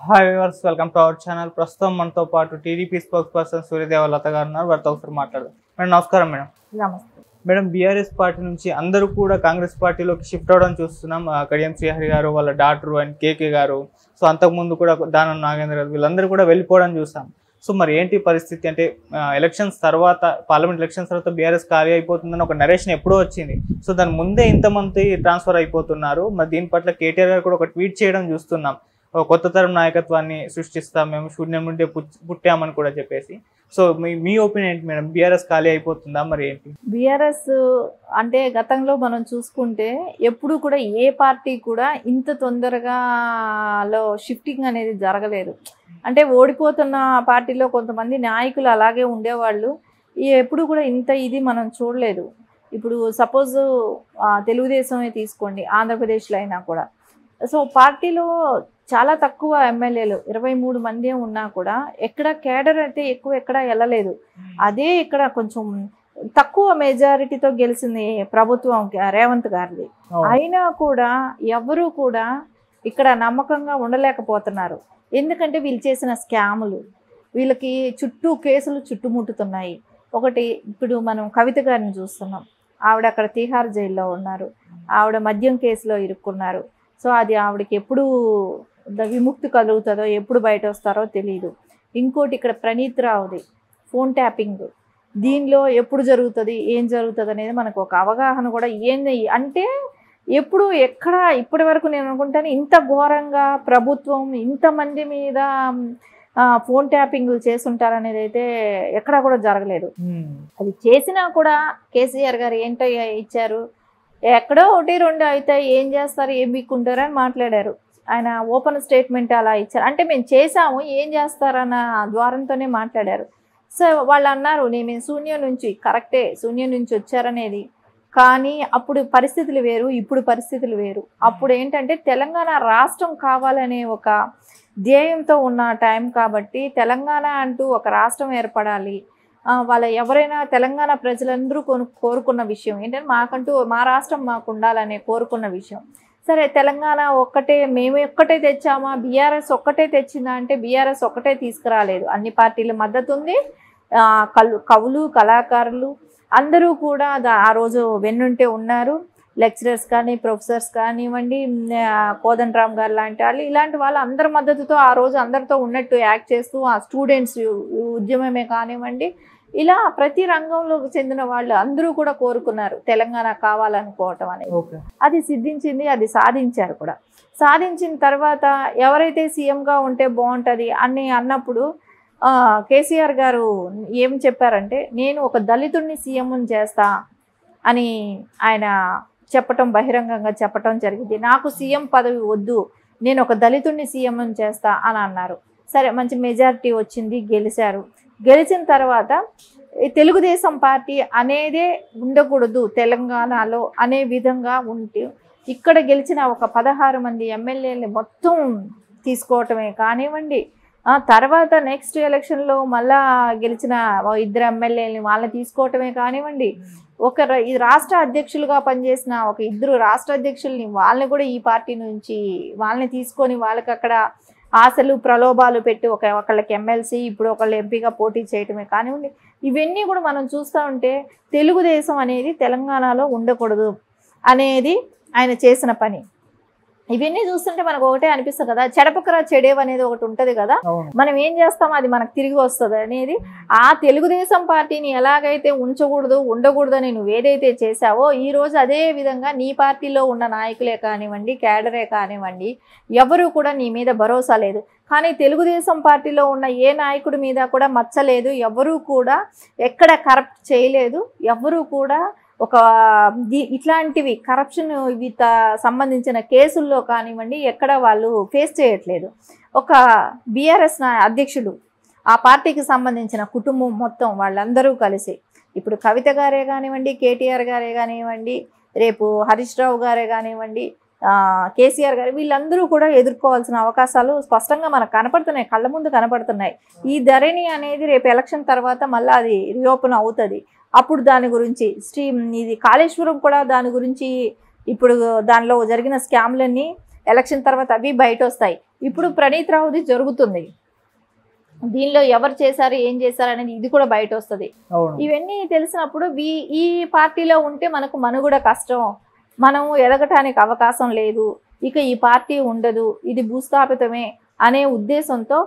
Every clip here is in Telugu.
Hi viewers, welcome to our channel. ప్రస్తుతం మనతో పాటు టీడీపీ స్పోక్స్ పర్సన్ సూర్యదేవ లత గారు ఉన్నారు. వారితో ఒకసారి మాట్లాడదాం. మేడం నమస్కారం. నమస్తే మేడం, బీఆర్ఎస్ పార్టీ నుంచి అందరూ కూడా కాంగ్రెస్ పార్టీలోకి షిఫ్ట్ అవ్వడం చూస్తున్నాం. కడియం శ్రీహరి గారు, వాళ్ళ డాక్టర్ అండ్ కేకే గారు, సో అంతకుముందు కూడా దానం నాగేంద్ర గారు, వీళ్ళందరూ కూడా వెళ్ళిపోవడం చూసాం. సో మరి ఏంటి పరిస్థితి అంటే ఎలక్షన్స్ తర్వాత, పార్లమెంట్ ఎలక్షన్స్ తర్వాత బీఆర్ఎస్ ఖాళీ అయిపోతుందని ఒక నరేషన్ ఎప్పుడో వచ్చింది. సో దాని ముందే ఇంతమంది ట్రాన్స్ఫర్ అయిపోతున్నారు. మరి దీని పట్ల కేటీఆర్ గారు కూడా ఒక ట్వీట్ చేయడం చూస్తున్నాం. కొత్త తరం నాయకత్వాన్ని సృష్టిస్తాం, మేము శూన్యం నుండి పుట్టామని కూడా చెప్పేసి. సో మీ ఒపీనియన్ ఏంటి మేడం? బీఆర్ఎస్ ఖాళీ అయిపోతుందా, మరి ఏంటి? బీఆర్ఎస్ అంటే గతంలో మనం చూసుకుంటే ఎప్పుడు కూడా ఏ పార్టీ కూడా ఇంత తొందరగా షిఫ్టింగ్ అనేది జరగలేదు. అంటే ఓడిపోతున్న పార్టీలో కొంతమంది నాయకులు అలాగే ఉండేవాళ్ళు. ఎప్పుడు కూడా ఇంత ఇది మనం చూడలేదు. ఇప్పుడు సపోజ్ తెలుగుదేశమే తీసుకోండి, ఆంధ్రప్రదేశ్లో అయినా కూడా. సో పార్టీలో చాలా తక్కువ ఎమ్మెల్యేలు, 23 మంది ఉన్నా కూడా ఎక్కడ కేడర్ అయితే ఎక్కడ వెళ్ళలేదు. అదే ఇక్కడ కొంచెం తక్కువ మెజారిటీతో గెలిచింది ప్రభుత్వం రేవంత్ గారిది. అయినా కూడా ఎవరు కూడా ఇక్కడ నమ్మకంగా ఉండలేకపోతున్నారు. ఎందుకంటే వీళ్ళు చేసిన స్కాములు, వీళ్ళకి కేసులు చుట్టుముట్టుతున్నాయి. ఒకటి ఇప్పుడు మనం కవిత గారిని చూస్తున్నాం. ఆవిడ అక్కడ తిహార్ జైల్లో ఉన్నారు. ఆవిడ మద్యం కేసులో ఇరుక్కున్నారు. సో అది ఆవిడకి ఎప్పుడు విముక్తి కలుగుతుందో, ఎప్పుడు బయట వస్తారో తెలియదు. ఇంకోటి ఇక్కడ ప్రణీత్ రావుది ఫోన్ ట్యాపింగ్, దీనిలో ఎప్పుడు జరుగుతుంది, ఏం జరుగుతుంది అనేది మనకు ఒక అవగాహన కూడా ఏంది అంటే ఎప్పుడు ఎక్కడ ఇప్పటి వరకు నేను అనుకుంటాను ఇంత ఘోరంగా ప్రభుత్వం ఇంతమంది మీద ఫోన్ ట్యాపింగ్లు చేస్తుంటారనేది అయితే ఎక్కడా కూడా జరగలేదు. అది చేసినా కూడా కేసీఆర్ గారు ఏంటో ఇచ్చారు, ఎక్కడో 1-2 అయితే ఏం చేస్తారు, ఏం బిక్కుంటారు అని మాట్లాడారు. ఆయన ఓపెన్ స్టేట్మెంట్ అలా ఇచ్చారు. అంటే మేము చేసాము, ఏం చేస్తారన్న ద్వారంతోనే మాట్లాడారు. సో వాళ్ళు అన్నారు మేము శూన్యం నుంచి, కరెక్టే శూన్యం నుంచి వచ్చారనేది. కానీ అప్పుడు పరిస్థితులు వేరు, ఇప్పుడు పరిస్థితులు వేరు. అప్పుడు ఏంటంటే తెలంగాణ రాష్ట్రం కావాలనే ఒక ధ్యేయంతో ఉన్న టైం కాబట్టి, తెలంగాణ అంటూ ఒక రాష్ట్రం ఏర్పడాలి, వాళ్ళ ఎవరైనా తెలంగాణ ప్రజలందరూ కోరుకున్న విషయం ఏంటంటే మా రాష్ట్రం మాకు ఉండాలనే కోరుకున్న విషయం. సరే తెలంగాణ మేము ఒక్కటే తెచ్చామా, బీఆర్ఎస్ ఒక్కటే తెచ్చిందా అంటే బీఆర్ఎస్ ఒక్కటే తీసుకురాలేదు. అన్ని పార్టీల మద్దతు ఉంది. కవులు, కళాకారులు అందరూ కూడా ఆ రోజు వెన్నుంటే ఉన్నారు. లెక్చరర్స్ కానీ, ప్రొఫెసర్స్ కానివ్వండి, కోదండరామ్ గారు లాంటి వాళ్ళు, ఇలాంటి వాళ్ళు అందరి మద్దతుతో ఆ రోజు అందరితో ఉన్నట్టు యాక్ట్ చేస్తూ, ఆ స్టూడెంట్స్ ఉద్యమమే కానివ్వండి, ఇలా ప్రతి రంగంలోకి చెందిన వాళ్ళు అందరూ కూడా కోరుకున్నారు తెలంగాణ కావాలనుకోవటం అనేది. అది సిద్ధించింది, అది సాధించారు కూడా. సాధించిన తర్వాత ఎవరైతే సీఎంగా ఉంటే బాగుంటుంది అని అన్నప్పుడు కేసీఆర్ గారు ఏం చెప్పారంటే, నేను ఒక దళితుడిని సీఎంని చేస్తా అని ఆయన చెప్పటం, బహిరంగంగా చెప్పటం జరిగింది. నాకు సీఎం పదవి వద్దు, నేను ఒక దళితుడిని సీఎంని చేస్తా అని అన్నారు. సరే, మంచి మెజారిటీ వచ్చింది, గెలిచారు. గెలిచిన తర్వాత తెలుగుదేశం పార్టీ అనేదే ఉండకూడదు తెలంగాణలో అనే విధంగా ఉంటే, ఇక్కడ గెలిచిన ఒక 16 మంది ఎమ్మెల్యేలని మొత్తం తీసుకోవటమే కానివ్వండి, తర్వాత నెక్స్ట్ ఎలక్షన్లో మళ్ళా గెలిచిన 2 ఎమ్మెల్యేలని వాళ్ళని తీసుకోవటమే కానివ్వండి, ఈ రాష్ట్ర అధ్యక్షులుగా పనిచేసిన 2 రాష్ట్ర అధ్యక్షుల్ని వాళ్ళని కూడా ఈ పార్టీ నుంచి వాళ్ళని తీసుకొని వాళ్ళకి అక్కడ ఆశలు ప్రలోభాలు పెట్టి ఒకళ్ళకి ఎమ్మెల్సీ, ఇప్పుడు ఒకళ్ళు ఎంపీగా పోటీ చేయటమే కానివ్వండి, ఇవన్నీ కూడా మనం చూస్తూ ఉంటే తెలుగుదేశం అనేది తెలంగాణలో ఉండకూడదు అనేది ఆయన చేసిన పని. ఇవన్నీ చూస్తుంటే మనకు ఒకటే అనిపిస్తుంది కదా, చెడపకరా చెడేవ్ అనేది ఒకటి ఉంటుంది కదా, మనం ఏం చేస్తామో అది మనకు తిరిగి వస్తుంది అనేది. ఆ తెలుగుదేశం పార్టీని ఎలాగైతే ఉంచకూడదు, ఉండకూడదు అని నువ్వు ఏదైతే చేసావో, ఈరోజు అదే విధంగా నీ పార్టీలో ఉన్న నాయకులే కానివ్వండి, క్యాడరే కానివ్వండి, ఎవరు కూడా నీ మీద భరోసా లేదు. కానీ తెలుగుదేశం పార్టీలో ఉన్న ఏ నాయకుడి మీద కూడా మచ్చలేదు, ఎవరూ కూడా ఎక్కడ కరప్ట్ చేయలేదు, ఎవరూ కూడా ఇట్లాంటివి కరప్షన్ సంబంధించిన కేసుల్లో కానివ్వండి ఎక్కడ వాళ్ళు ఫేస్ చేయట్లేదు. ఒక బీఆర్ఎస్ అధ్యక్షుడు, ఆ పార్టీకి సంబంధించిన కుటుంబం మొత్తం వాళ్ళందరూ కలిసి, ఇప్పుడు కవిత గారే కానివ్వండి, కేటీఆర్ గారే కానివ్వండి, రేపు హరీష్ రావు గారే కానివ్వండి, కేసీఆర్ గారు, వీళ్ళందరూ కూడా ఎదుర్కోవాల్సిన అవకాశాలు స్పష్టంగా మనకు కనపడుతున్నాయి, కళ్ళ ముందు కనపడుతున్నాయి. ఈ ధరణి అనేది రేపు ఎలక్షన్ తర్వాత మళ్ళీ అది రీఓపెన్ అవుతుంది. అప్పుడు దాని గురించి ఇది కాళేశ్వరం కూడా దాని గురించి ఇప్పుడు దానిలో జరిగిన స్కామ్లన్నీ ఎలక్షన్ తర్వాత అవి బయట వస్తాయి. ఇప్పుడు ప్రణీత్ రావుది జరుగుతుంది, దీనిలో ఎవరు చేశారు ఏం చేశారు అనేది ఇది కూడా బయట వస్తుంది. ఇవన్నీ తెలిసినప్పుడు ఈ పార్టీలో ఉంటే మనకు మనుగడ కష్టం, మనం ఎదగటానికి అవకాశం లేదు, ఇక ఈ పార్టీ ఉండదు, ఇది భూస్థాపితమే అనే ఉద్దేశంతో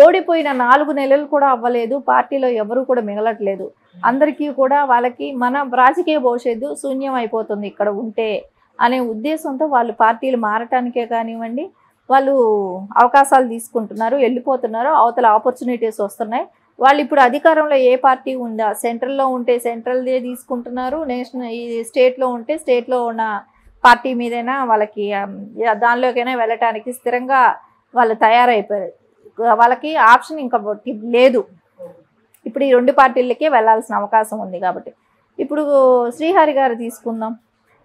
ఓడిపోయిన 4 నెలలు కూడా అవ్వలేదు, పార్టీలో ఎవరు కూడా మిగలట్లేదు. అందరికీ కూడా వాళ్ళకి మన రాజకీయ భవిష్యత్తు శూన్యం అయిపోతుంది ఇక్కడ ఉంటే అనే ఉద్దేశంతో వాళ్ళు పార్టీలు మారటానికే కానివ్వండి, వాళ్ళు అవకాశాలు తీసుకుంటున్నారు, వెళ్ళిపోతున్నారు, అవతల ఆపర్చునిటీస్ వస్తున్నాయి. వాళ్ళు ఇప్పుడు అధికారంలో ఏ పార్టీ ఉందా, సెంట్రల్లో ఉంటే సెంట్రల్దే తీసుకుంటున్నారు, నేషనల్ ఈ స్టేట్లో ఉంటే స్టేట్లో ఉన్న పార్టీ మీదైనా వాళ్ళకి దానిలోకైనా వెళ్ళటానికి స్థిరంగా వాళ్ళు తయారైపోయారు. వాళ్ళకి ఆప్షన్ ఇంకా లేదు, ఇప్పుడు ఈ 2 పార్టీలకే వెళ్ళాల్సిన అవకాశం ఉంది. కాబట్టి ఇప్పుడు శ్రీహరి గారు తీసుకుందాం,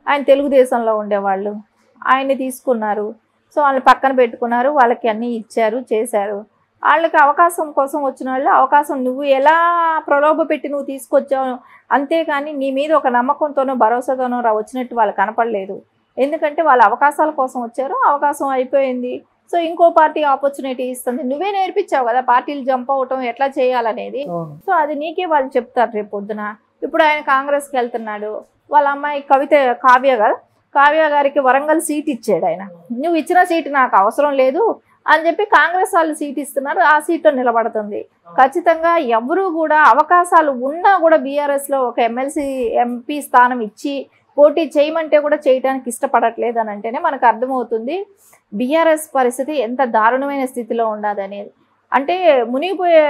ఆయన తెలుగుదేశంలో ఉండేవాళ్ళు, ఆయన్ని తీసుకున్నారు, సో వాళ్ళని పక్కన పెట్టుకున్నారు, వాళ్ళకి అన్నీ ఇచ్చారు చేశారు. వాళ్ళకి అవకాశం కోసం వచ్చిన వాళ్ళు అవకాశం నువ్వు ఎలా ప్రలోభ పెట్టి నువ్వు తీసుకొచ్చావు, అంతేకాని నీ మీద ఒక నమ్మకంతోనో భరోసాతోనో వచ్చినట్టు వాళ్ళు కనపడలేదు. ఎందుకంటే వాళ్ళు అవకాశాల కోసం వచ్చారు, అవకాశం అయిపోయింది, సో ఇంకో పార్టీ ఆపర్చునిటీ ఇస్తుంది. నువ్వే నేర్పించావు కదా పార్టీలు జంప్ అవటం ఎట్లా చేయాలనేది, సో అది నీకే వాళ్ళు చెప్తారు రేపు పొద్దున. ఇప్పుడు ఆయన కాంగ్రెస్కి వెళ్తున్నాడు, వాళ్ళ అమ్మాయి కావ్య కదా, కావ్య గారికి వరంగల్ సీట్ ఇచ్చాడు ఆయన, నువ్వు ఇచ్చిన సీటు నాకు అవసరం లేదు అని చెప్పి కాంగ్రెస్ వాళ్ళు సీట్ ఇస్తున్నారు, ఆ సీట్లో నిలబడుతుంది. ఖచ్చితంగా ఎవరు కూడా అవకాశాలు ఉన్నా కూడా బీఆర్ఎస్లో ఒక ఎంపీ స్థానం ఇచ్చి పోటీ చేయమంటే కూడా చేయడానికి ఇష్టపడట్లేదు అని అంటేనే మనకు అర్థమవుతుంది బీఆర్ఎస్ పరిస్థితి ఎంత దారుణమైన స్థితిలో ఉండదనేది. అంటే మునిగిపోయే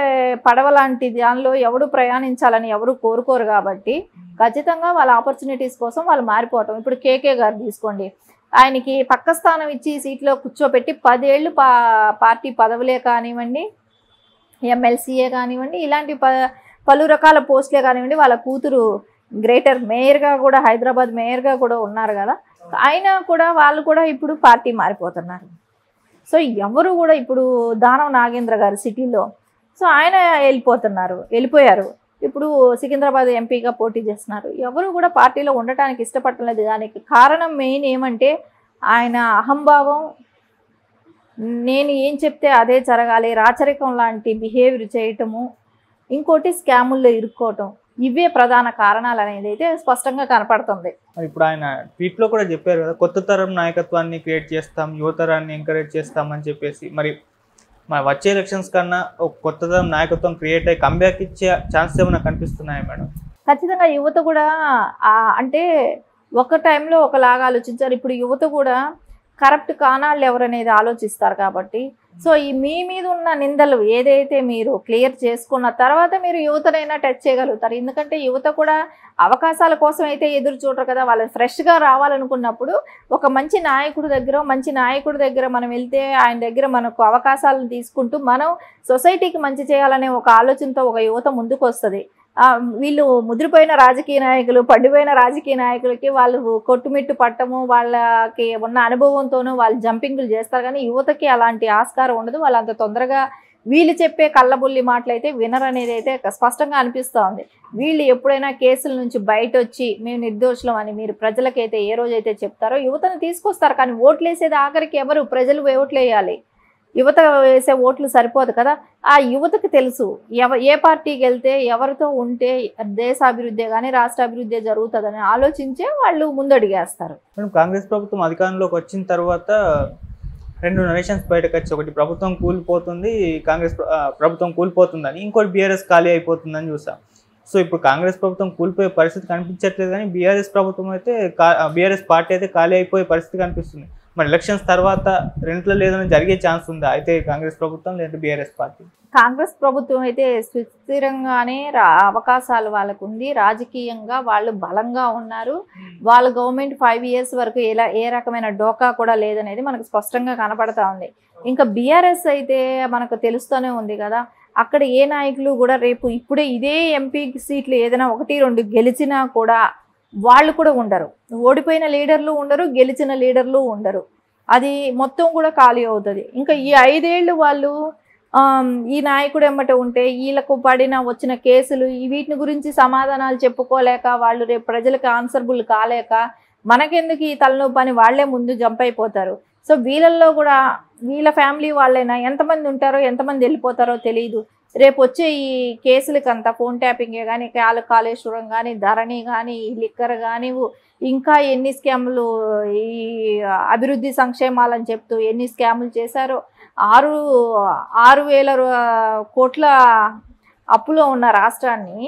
పడవ లాంటి దానిలో ఎవడు ప్రయాణించాలని ఎవరు కోరుకోరు కాబట్టి ఖచ్చితంగా వాళ్ళ ఆపర్చునిటీస్ కోసం వాళ్ళు మారిపోవటం. ఇప్పుడు కేకే గారు తీసుకోండి, ఆయనకి పక్క స్థానం ఇచ్చి సీట్లో కూర్చోబెట్టి 10 ఏళ్ళు పార్టీ పదవులే కానివ్వండి, ఎమ్మెల్సీఏ కానివ్వండి, ఇలాంటి పలు రకాల పోస్టులే కానివ్వండి, వాళ్ళ కూతురు గ్రేటర్ మేయర్గా కూడా హైదరాబాద్ మేయర్గా కూడా ఉన్నారు కదా, అయినా కూడా వాళ్ళు కూడా ఇప్పుడు పార్టీ మారిపోతున్నారు. సో ఎవరు కూడా ఇప్పుడు దానం నాగేంద్ర గారు సిటీలో, సో ఆయన వెళ్ళిపోయారు, ఇప్పుడు సికింద్రాబాద్ ఎంపీగా పోటీ చేస్తున్నారు. ఎవరు కూడా పార్టీలో ఉండటానికి ఇష్టపడలేదు. దానికి కారణం మెయిన్ ఏమంటే ఆయన అహంభావం, నేను ఏం చెప్తే అదే జరగాలి, రాచరికం లాంటి బిహేవియర్ చేయటము, ఇంకోటి స్కాముల్లో ఇరుక్కోవటం, ఇవే ప్రధాన కారణాలు అనేది అయితే స్పష్టంగా కనపడుతుంది. ఇప్పుడు ఆయన ట్వీట్లో కూడా చెప్పారు కదా, కొత్త తరం నాయకత్వాన్ని క్రియేట్ చేస్తాం, యువతరాన్ని ఎంకరేజ్ చేస్తామని చెప్పేసి. మరి వచ్చే ఎలక్షన్స్ కన్నా ఒక కొత్త తరం నాయకత్వం క్రియేట్ అయ్యి కంబ్యాక్ ఇచ్చే ఛాన్స్ ఏమైనా కనిపిస్తున్నాయా మేడం? ఖచ్చితంగా యువత కూడా అంటే ఒక టైంలో ఒకలాగా ఆలోచించారు, ఇప్పుడు యువత కూడా కరప్ట్ కానాళ్ళు ఎవరనేది ఆలోచిస్తారు. కాబట్టి సో ఈ మీ మీద ఉన్న నిందలు ఏదైతే మీరు క్లియర్ చేసుకున్న తర్వాత మీరు యువతనైనా టచ్ చేయగలుగుతారు. ఎందుకంటే యువత కూడా అవకాశాల కోసం అయితే ఎదురు చూడరు కదా, వాళ్ళు ఫ్రెష్గా రావాలనుకున్నప్పుడు ఒక మంచి నాయకుడి దగ్గర మనం వెళ్తే ఆయన దగ్గర మనకు అవకాశాలను తీసుకుంటూ మనం సొసైటీకి మంచి చేయాలనే ఒక ఆలోచనతో ఒక యువత ముందుకు వస్తుంది. వీళ్ళు ముదిరిపోయిన రాజకీయ నాయకులు, పడిపోయిన రాజకీయ నాయకులకి వాళ్ళు కొట్టుమిట్టు పట్టము, వాళ్ళకి ఉన్న అనుభవంతోనూ వాళ్ళు జంపింగ్లు చేస్తారు. కానీ యువతకి అలాంటి ఆస్కారం ఉండదు. వాళ్ళు అంత తొందరగా వీళ్ళు చెప్పే కళ్ళబుల్లి మాటలైతే వినర్ అనేది అయితే స్పష్టంగా అనిపిస్తూ ఉంది. వీళ్ళు ఎప్పుడైనా కేసుల నుంచి బయట వచ్చి మేము నిర్దోషులం అని మీరు ప్రజలకైతే ఏ రోజైతే చెప్తారో యువతను తీసుకొస్తారు. కానీ ఓట్లు వేసేది ఆఖరికి ఎవరు? ప్రజలు ఓట్లు వేయాలి. యువత వేసే ఓట్లు సరిపోదు కదా. ఆ యువతకు తెలుసు ఏ పార్టీకి వెళ్తే ఎవరితో ఉంటే దేశాభివృద్ధి కానీ రాష్ట్రాభివృద్ధి జరుగుతుందని ఆలోచించే వాళ్ళు ముందడిగేస్తారు. కాంగ్రెస్ ప్రభుత్వం అధికారంలోకి వచ్చిన తర్వాత 2 నరేషన్స్ బయటకు వచ్చి, ఒకటి ప్రభుత్వం కూలిపోతుంది, కాంగ్రెస్ ప్రభుత్వం కూలిపోతుందని, ఇంకోటి బీఆర్ఎస్ ఖాళీ అయిపోతుందని చూసాం. సో ఇప్పుడు కాంగ్రెస్ ప్రభుత్వం కూలిపోయే పరిస్థితి కనిపించట్లేదు, కానీ బీఆర్ఎస్ పార్టీ అయితే ఖాళీ అయిపోయే పరిస్థితి కనిపిస్తుంది. మరి ఎలక్షన్స్ తర్వాత రెంట్లో లేదని జరిగే ఛాన్స్ ఉందా అయితే కాంగ్రెస్ ప్రభుత్వం లేదా బీఆర్ఎస్ పార్టీ? కాంగ్రెస్ ప్రభుత్వం అయితే సుస్థిరంగానే అవకాశాలు వాళ్ళకు ఉంది, రాజకీయంగా వాళ్ళు బలంగా ఉన్నారు. వాళ్ళ గవర్నమెంట్ 5 years వరకు ఏ రకమైన డోకా కూడా లేదనేది మనకు స్పష్టంగా కనపడతా ఉంది. ఇంకా బీఆర్ఎస్ అయితే మనకు తెలుస్తూనే ఉంది కదా, అక్కడ ఏ నాయకులు కూడా రేపు ఇప్పుడే ఇదే ఎంపీ సీట్లు ఏదైనా 1-2 గెలిచినా కూడా వాళ్ళు కూడా ఉండరు. ఓడిపోయిన లీడర్లు ఉండరు, గెలిచిన లీడర్లు ఉండరు. అది మొత్తం కూడా ఖాళీ అవుతుంది. ఇంకా ఈ 5 ఏళ్ళు వాళ్ళు ఈ నాయకుడు ఎమ్మట ఉంటే వీళ్ళకు వచ్చిన కేసులు వీటిని గురించి సమాధానాలు చెప్పుకోలేక వాళ్ళు రేపు ప్రజలకు ఆన్సర్బుల్ కాలేక మనకెందుకు ఈ తలనొప్పి అని వాళ్లే ముందు జంప్ అయిపోతారు. సో వీళ్ళల్లో కూడా వీళ్ళ ఫ్యామిలీ వాళ్ళైనా ఎంతమంది ఉంటారో ఎంతమంది వెళ్ళిపోతారో తెలియదు. రేపు వచ్చే ఈ కేసులకంతా ఫోన్ ట్యాపింగే కానీ, కాళేశ్వరం కానీ, ధరణి కానీ, ఈ లిక్కర్ కానీ, ఇంకా ఎన్ని స్కాములు, ఈ అభివృద్ధి సంక్షేమాలని చెప్తూ ఎన్ని స్కాములు చేశారో. 6,000 కోట్ల అప్పులో ఉన్న రాష్ట్రాన్ని,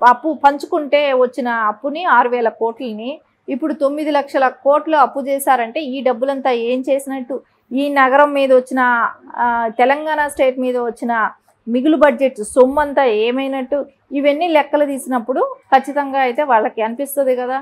అప్పు పంచుకుంటే వచ్చిన అప్పుని 6,000 కోట్లని ఇప్పుడు 9 లక్షల కోట్లు అప్పు చేశారంటే ఈ డబ్బులంతా ఏం చేసినట్టు? ఈ నగరం మీద వచ్చిన తెలంగాణ స్టేట్ మీద వచ్చిన మిగులు బడ్జెట్ సొమ్మంతా ఏమైనట్టు? ఇవన్నీ లెక్కలు తీసినప్పుడు ఖచ్చితంగా అయితే వాళ్ళకి అనిపిస్తుంది కదా,